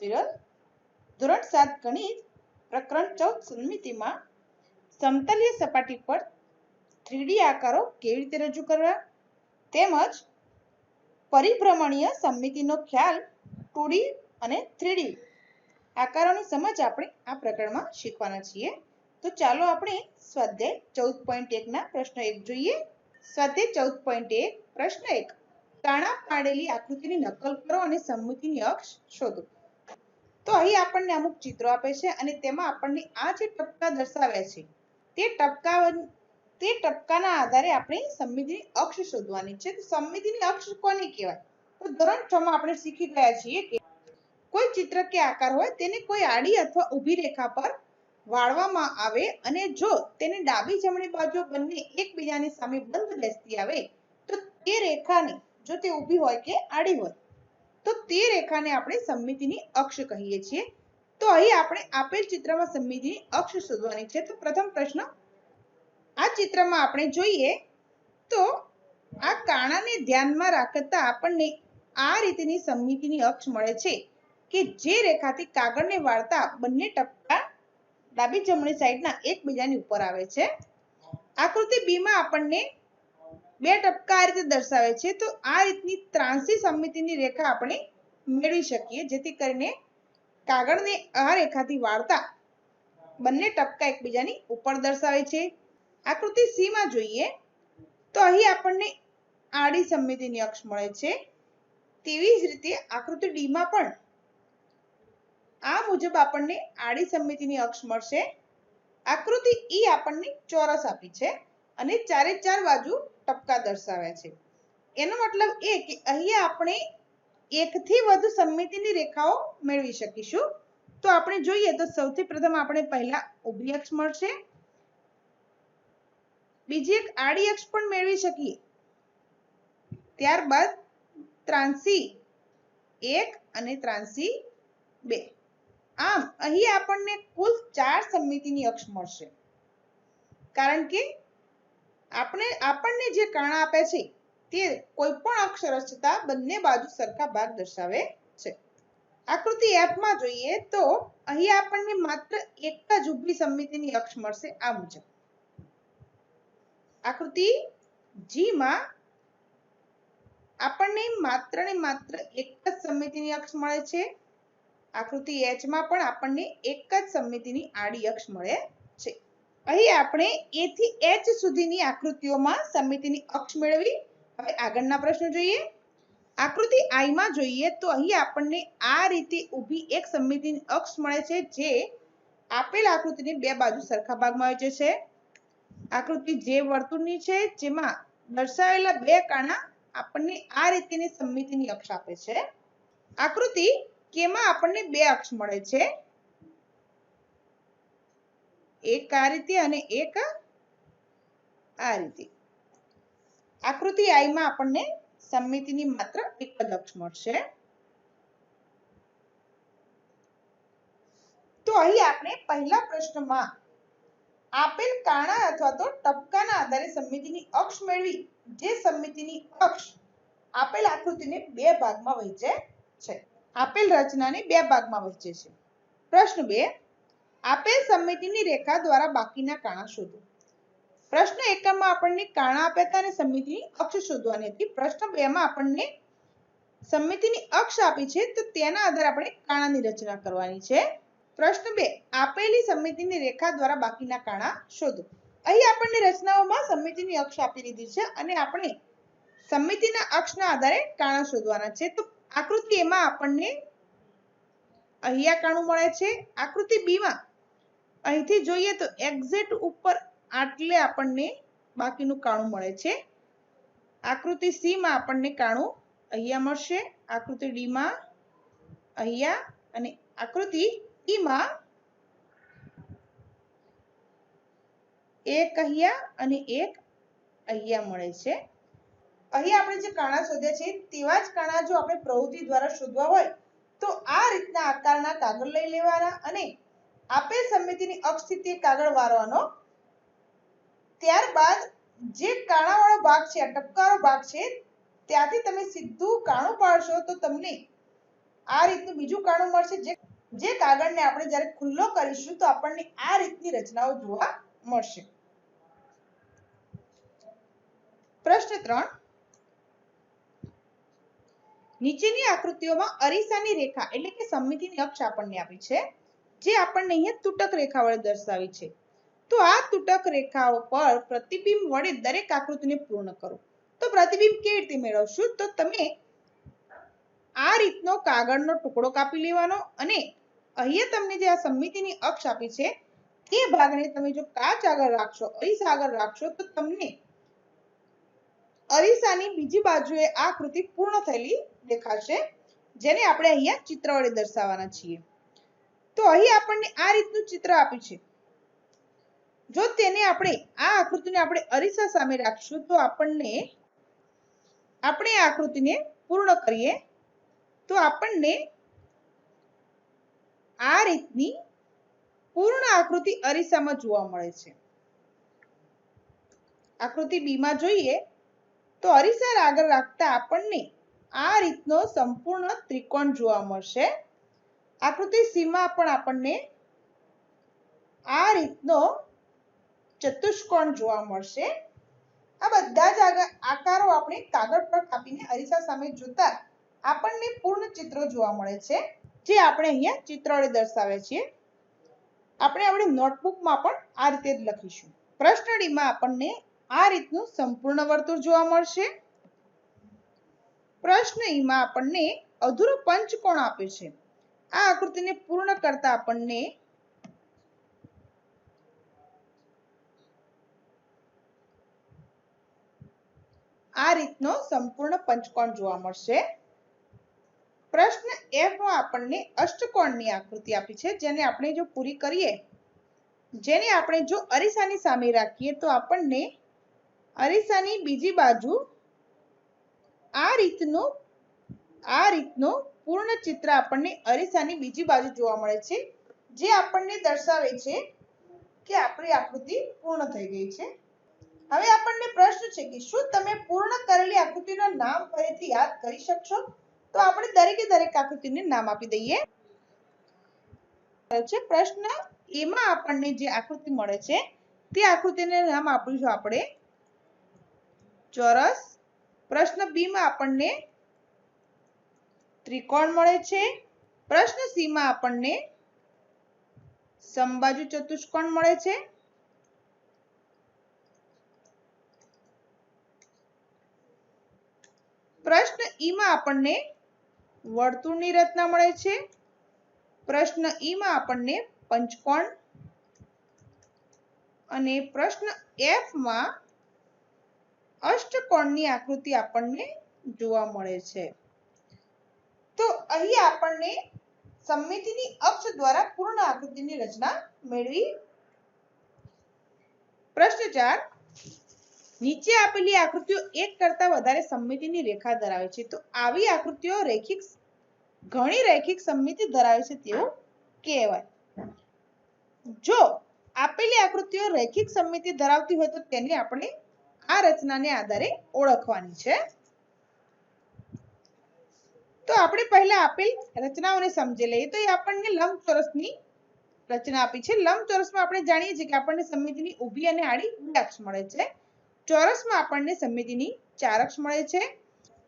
વિરલ. ધોરણ 7 ગણિત પ્રકરણ 14 સમમિતિમાં સમતલીય સપાટી પર 3D આકારો કેવી રીતે રજૂ કરવા તેમજ પરિભ્રમણીય સમમિતિનો ખ્યાલ 2D અને 3D આકારોની સમજ આપણે આ પ્રકરણમાં શીખવાના છીએ. તો ચાલો આપણે સ્વાધ્યાય 14.1 ના પ્રશ્ન 1 જોઈએ. સ્વાધ્યાય 14.1 પ્રશ્ન 1. કાણા પાડેલી આકૃતિની નકલ કરો અને સમમિતિની અક્ષ શોધો. તો અહીં આપણને અમુક ચિત્રો આપે છે અને તેમાં આપણને આ જે ટપકા દર્શાવ્યા છે તે ટપકાના આધારે આપણે સમમિતિની અક્ષ શોધવાની છે. તો સમમિતિની અક્ષ કોને કહેવાય? તો ધોરણ 6 માં આપણે શીખી ગયા છીએ કે કોઈ ચિત્ર કે આકાર હોય તેને કોઈ આડી અથવા ઊભી રેખા પર વાળવામાં આવે અને જો તેને ડાબી જમણી બાજુ બંને એકબીજાની સામે બંધ બેસતી આવે તો તે રેખાને, જો તે ઊભી હોય કે આડી હોય, તો તે રેખાને આપણે સમમિતિની અક્ષ કહીએ છીએ. તો અહીં આપણે આપેલ ચિત્રમાં સમમિતિની અક્ષ શોધવાની છે. તો પ્રથમ પ્રશ્ન, આ ચિત્રમાં આપણે જોઈએ તો આ કાણાને ધ્યાનમાં રાખતા આપણને આ રીતની સમમિતિની અક્ષ મળે છે કે જે રેખાથી કાગળને વાળતા બંને ટપકા ડાબી જમણી સાઈડના એકબીજાની ઉપર આવે છે. આકૃતિ બી માં આપણને બે ટપકા આ રીતે દર્શાવે છે. તો આ રીતની ત્રાંસી સમમિતિની રેખા આપણે મેળવી શકીએ જેથી કરીને કાગળને આ રેખાથી વાળતા બંને ટપકા એકબીજાની ઉપર દર્શાવે છે. આકૃતિ સી માં જોઈએ તો અહીં આપણને આડી સમમિતિની અક્ષ મળે છે. તેવી જ રીતે આકૃતિ ડી માં પણ આ મુજબ આપણને આડી સમમિતિની અક્ષ મળશે. આકૃતિ ઈ આપણને ચોરસ આપી છે અને ચારે ચાર બાજુ ટપકા દર્શાવ્યા છે. એનો મતલબ એ કે અહીંયા આપણે એકથી વધુ સમમિતિની રેખાઓ મેળવી શકીશું. તો આપણે જોઈએ તો સૌથી પ્રથમ આપણે પહેલા ઊભી અક્ષ મળશે, બીજી એક આડી અક્ષ પણ મેળવી શકીએ, ત્યારબાદ ત્રાંસી 1 અને ત્રાંસી 2. આમ અહીં આપણને કુલ 4 સમમિતિની અક્ષ મળશે. કારણ કે આપણને જે કાણા આપે છે તે કોઈ પણ અક્ષ રચતા બંને બાજુ સરખા ભાગ દર્શાવે છે. આકૃતિ એફ માં જોઈએ તો અહીં આપણને માત્ર એક જ ઊભી સમમિતિની અક્ષ મળશે આ મુજબ. આકૃતિ જી માં આપણને માત્ર ને માત્ર એક જ સમમિતિની અક્ષ મળે છે. આકૃતિ એચ માં પણ આપણને એક જ સમમિતિની આડી અક્ષ મળે છે. અહીં આપણે એ થી એચ સુધીની આકૃતિઓમાં સમમિતિની અક્ષ મેળવી. હવે આગળના પ્રશ્નો જોઈએ. આકૃતિ આઈ માં જોઈએ તો અહીં આપણને આ રીતે ઊભી એક સમમિતિની અક્ષ મળે છે જે આપેલ આકૃતિની બે બાજુ સરખા ભાગમાં વહેંચે છે. આકૃતિ જે વર્તુળની છે જેમાં દર્શાવેલા બે કાણા આપણને આ રીતની સમમિતિની અક્ષ આપે છે. આકૃતિ કે માં આપણને બે અક્ષ મળે છે, એક આ રીતે અને એક આ રીતે. આકૃતિ આઈ માં આપણને સમમિતિની માત્ર એક જ અક્ષ મળશે. તો અહીં આપણે પહેલા પ્રશ્નમાં આપેલ કાણા અથવા તો ટપકાના આધારે સમમિતિની અક્ષ મેળવી, જે સમમિતિની અક્ષ આપેલ આકૃતિને બે ભાગમાં વહેંચે છે, આપેલ રચનાને બે ભાગમાં વહેંચે છે. પ્રશ્ન 2, આપેલ સમમિતિની રેખા દ્વારા બાકીના કાણા શોધો. પ્રશ્ન 1 માં આપણને કાણા આપ્યા હતા અને સમમિતિની અક્ષ શોધવાની હતી. પ્રશ્ન 2 માં આપણને સમમિતિની અક્ષ આપી છે તો તેના આધારે આપણે કાણાની રચના કરવાની છે. પ્રશ્ન 2, આપેલી સમમિતિની રેખા દ્વારા બાકીના કાણા શોધો. અહીં આપણને રચનાઓમાં સમમિતિની અક્ષ આપી દીધી છે અને આપણે સમમિતિના અક્ષના આધારે કાણા શોધવાના છે. તો આકૃતિ એ માં આપણને અહીંયા કાણું મળે છે. આકૃતિ બી માં અહીંથી જોઈએ તો એક્ઝેક્ટ ઉપર આટલે આપણને બાકીનું કાણું મળે છે. આકૃતિ સી માં આપણને કાણું અહીંયા મળશે, આકૃતિ ડી માં અહીંયા અને આકૃતિ ઈ માં એક અહીંયા અને એક અહીંયા મળે છે. અહીં આપણે જે કાણા શોધ્યા છે તેવા જ કાણા જો આપણે પ્રવૃત્તિ દ્વારા શોધવા હોય તો આ રીતના આકારના કાગળ લઈ લેવાના અને આપેલ સમમિતિની અક્ષથી તે કાગળ વાળવાનો. ત્યારબાદ જે કાણાવાળો ભાગ છે, ટપકાવાળો ભાગ છે, ત્યાંથી તમે સીધું કાણું પાડશો તો તમને આ રીતનું બીજું કાણું મળશે જે કાગળને આપણે જ્યારે ખુલ્લો કરીશું તો આપણને આ રીતની રચનાઓ જોવા મળશે. પ્રશ્ન 3. નીચેની આકૃતિઓમાં અરીસાની રેખા એટલે કે સમમિતિની અક્ષ આપણને આપી છે, જે આપણને અહીંયા તૂટક રેખા વડે દર્શાવી છે. તો આ તૂટક રેખાઓ પર પ્રતિબિંબ વડે દરેક આકૃતિને પૂર્ણ કરો. તો પ્રતિબિંબ કેવી રીતે મેળવશું? તો તમે આ રીતનો કાગળનો ટુકડો કાપી લેવાનો અને અહીંયા તમને જે આ સમમિતિની અક્ષ આપી છે તે ભાગને તમે જો કાચ આગળ રાખશો, અરીસા આગળ રાખશો તો તમને અરીસાની બીજી બાજુએ આ આકૃતિ પૂર્ણ થયેલી દેખાશે, જેને આપણે અહીંયા ચિત્ર વડે દર્શાવવાના છીએ. તો અહીં આપણને આ રીતનું ચિત્ર આપ્યું છે. જો તેને આપણે આ આકૃતિને આપણે અરીસા સામે રાખશું તો આપણે આ આકૃતિને પૂર્ણ કરીએ તો આપણને આ રીતની પૂર્ણ આકૃતિ અરીસામાં જોવા મળે છે. આકૃતિ બી માં જોઈએ તો અરીસા આગળ રાખતા આપણને આ રીતનો સંપૂર્ણ ત્રિકોણ જોવા મળશે. આકૃતિ સી માં પણ આપણને આ રીતનો ચતુષ્કોણ જોવા મળશે. આ બધા જ આકારો આપણે કાગળ પર કાપીને અરીસા સામે જોતા આપણને પૂર્ણ ચિત્ર જોવા મળે છે, જે આપણે અહીંયા ચિત્ર વડે દર્શાવે છે. આપણે આપણી નોટબુકમાં પણ આ રીતે જ લખીશું. પ્રશ્ન ડી માં આપણને આ રીતનું સંપૂર્ણ વર્તુળ જોવા મળશે. પ્રશ્ન ઈ માં આપણને અધૂરો પંચકોણ આપે છે. આ આકૃતિને પૂર્ણ કરતા આપણને આ રીતનો સંપૂર્ણ પંચકોણ જોવા મળશે. પ્રશ્ન એફ માં આપણને અષ્ટકોણની આકૃતિ આપી છે, જેને આપણે જો પૂરી કરીએ, જેને આપણે જો અરીસાની સામે રાખીએ તો આપણને અરીસાની બીજી બાજુ આ રીતનું પૂર્ણ ચિત્ર આપણને અરીસાની બીજી બાજુ જોવા મળે છે, જે આપણને દર્શાવે છે કે આપણી આકૃતિ પૂર્ણ થઈ ગઈ છે. હવે આપણને પ્રશ્ન છે કે શું તમે પૂર્ણ કરેલી આકૃતિના નામ ફરીથી યાદ કરી શકશો? તો આપણે દરેકે દરેક આકૃતિને નામ આપી દઈએ. પ્રશ્ન એ માં આપણને જે આકૃતિ મળે છે તે આકૃતિને નામ આપીશું આપણે ચોરસ. પ્રશ્ન બી માં આપણને ત્રિકોણ મળે છે. પ્રશ્ન સી માં આપણને સમબાજુ ચતુષ્કોણ મળે છે. પ્રશ્ન ઈ માં આપણને વર્તુળની રચના મળે છે. પ્રશ્ન ઈ માં આપણને પંચકોણ અને પ્રશ્ન એફ માં અષ્ટકોણની આકૃતિ આપણને જોવા મળે છે. તો અહીં આપણને સમમિતિની અક્ષ દ્વારા પૂર્ણ આકૃતિની રચના મેળવી. પ્રશ્ન 4. નીચે આપેલી આકૃતિઓ એક કરતા વધારે સમમિતિની રેખા ધરાવે છે. તો આવી આકૃતિઓ ઘણી રેખિક સમમિતિ ધરાવે છે તેવું કહેવાય. જો આપેલી આકૃતિઓ રેખિક સમમિતિ ધરાવતી હોય તો તેને આપણે આ રચનાને આધારે ઓળખવાની છે. તો આપણે પહેલા આપેલ રચનાઓને સમજી લઈએ. તો એ આપણને લંબચોરસની રચના આપી છે. લંબચોરસમાં આપણે જાણીએ છીએ કે આપણને સમમિતિની ઊભી અને આડી બે અક્ષ મળે છે. ચોરસમાં આપણને સમમિતિની 4 અક્ષ મળે છે.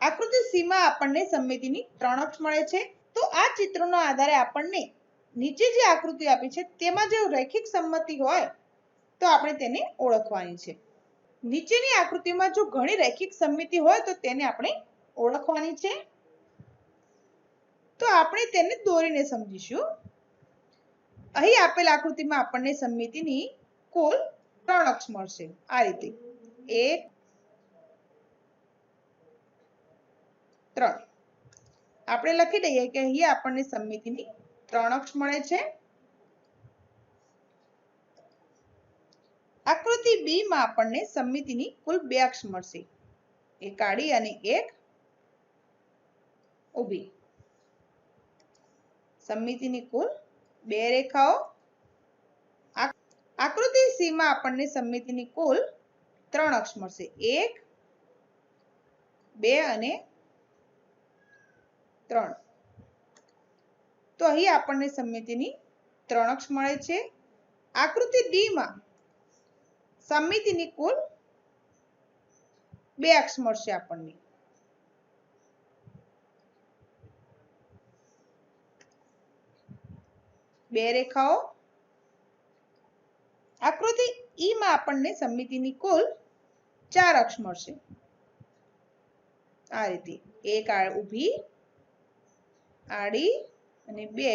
આકૃતિ સી માં આપણને સમમિતિની 3 અક્ષ મળે છે. તો આ ચિત્રોના આધારે આપણને નીચે જે આકૃતિ આપી છે તેમાં જો રેખિક સમમિતિ હોય તો આપણે તેને ઓળખવાની છે. નીચેની આકૃતિમાં જો ઘણી રેખિક સમમિતિ હોય તો તેને આપણે ઓળખવાની છે. તો આપણે તેને દોરીને સમજીશું. અહીં આપેલ આકૃતિમાં આપણને સમમિતિની કુલ 3 અક્ષ મળશે. આ રીતે 1 3. આપણે લખી દઈએ કે અહીં આપણને સમમિતિની 3 અક્ષ મળે છે. આકૃતિ બી માં આપણને સમમિતિની કુલ 2 અક્ષ મળશે, એક આડી અને એક ઊભી. સમમિતિની કુલ 2 રેખાઓ. આકૃતિ સી માં આપણને સમમિતિની કુલ 3 અક્ષ મળશે, 1 2 અને 3. તો અહીં આપણને સમમિતિની 3 અક્ષ મળે છે. આકૃતિ ડી માં સમમિતિની કુલ 2 અક્ષ મળશે આપણને. બે રેખાઓ. આકૃતિ ઈ માં આપણને સમમિતિની કુલ 4 અક્ષ મળશે. આ રીતે એક ઊભી, આડી અને 2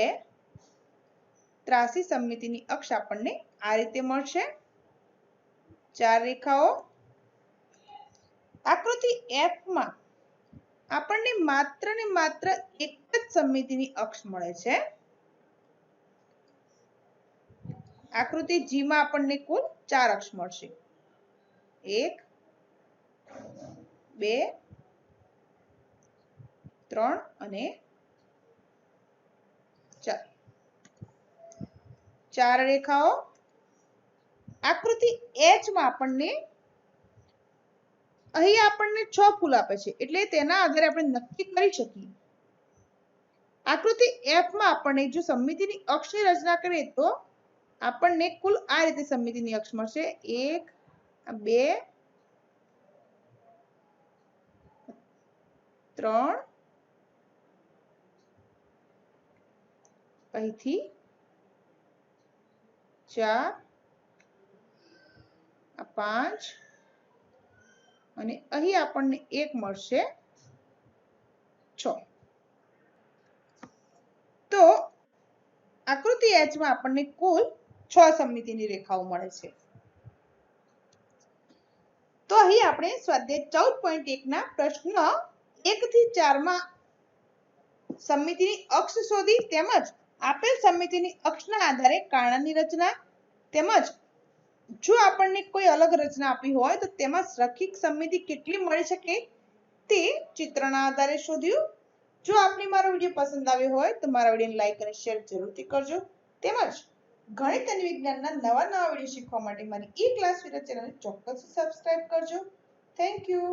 ત્રાસી સમમિતિની અક્ષ આપણને આ રીતે મળશે. 4 રેખાઓ. આકૃતિ એફ માં આપણને માત્ર ને માત્ર એક જ સમમિતિની અક્ષ મળે છે. આકૃતિ જી માં આપણને કુલ 4 અક્ષ મળશે. 1 2 3 અને 4. 4 રેખાઓ. આકૃતિ એચ માં આપણને અહીં આપણને 6 ફૂલ આપે છે એટલે તેના આધારે આપણે નક્કી કરી શકીએ. આકૃતિ એફ માં આપણને જો સમમિતિની અક્ષની રચના કરીએ તો આપણને કુલ આ રીતે સમમિતિની અક્ષ મળશે. 1 2 3 અહીંથી 4 5 અને અહીં આપણને 1 મળશે 6. તો આકૃતિ એચ માં આપણને કુલ 6 સમમિતિની રેખાઓ મળે છે. તો અહીં આપણે સ્વાધ્યાય 14.1 ના પ્રશ્ન 1 થી 4 માં સમમિતિની અક્ષ શોધી તેમજ આપેલ સમમિતિની અક્ષના આધારે કર્ણની રચના તેમજ જો આપણને કોઈ અલગ રચના આપી હોય તો તેમાં રૈખિક સમમિતિ કેટલી મળી શકે તે ચિત્રના આધારે શોધ્યું. જો આપને મારો વિડીયો પસંદ આવ્યો હોય તો મારા વિડીયોને લાઈક અને શેર જરૂરથી કરજો. તેમજ ગણિત અને વિજ્ઞાનના નવા વિડીયો શીખવા માટે મારી ઈ ક્લાસ વિદ્યા ચેનલને ચોક્કસ સબસ્ક્રાઇબ કરજો. Thank you.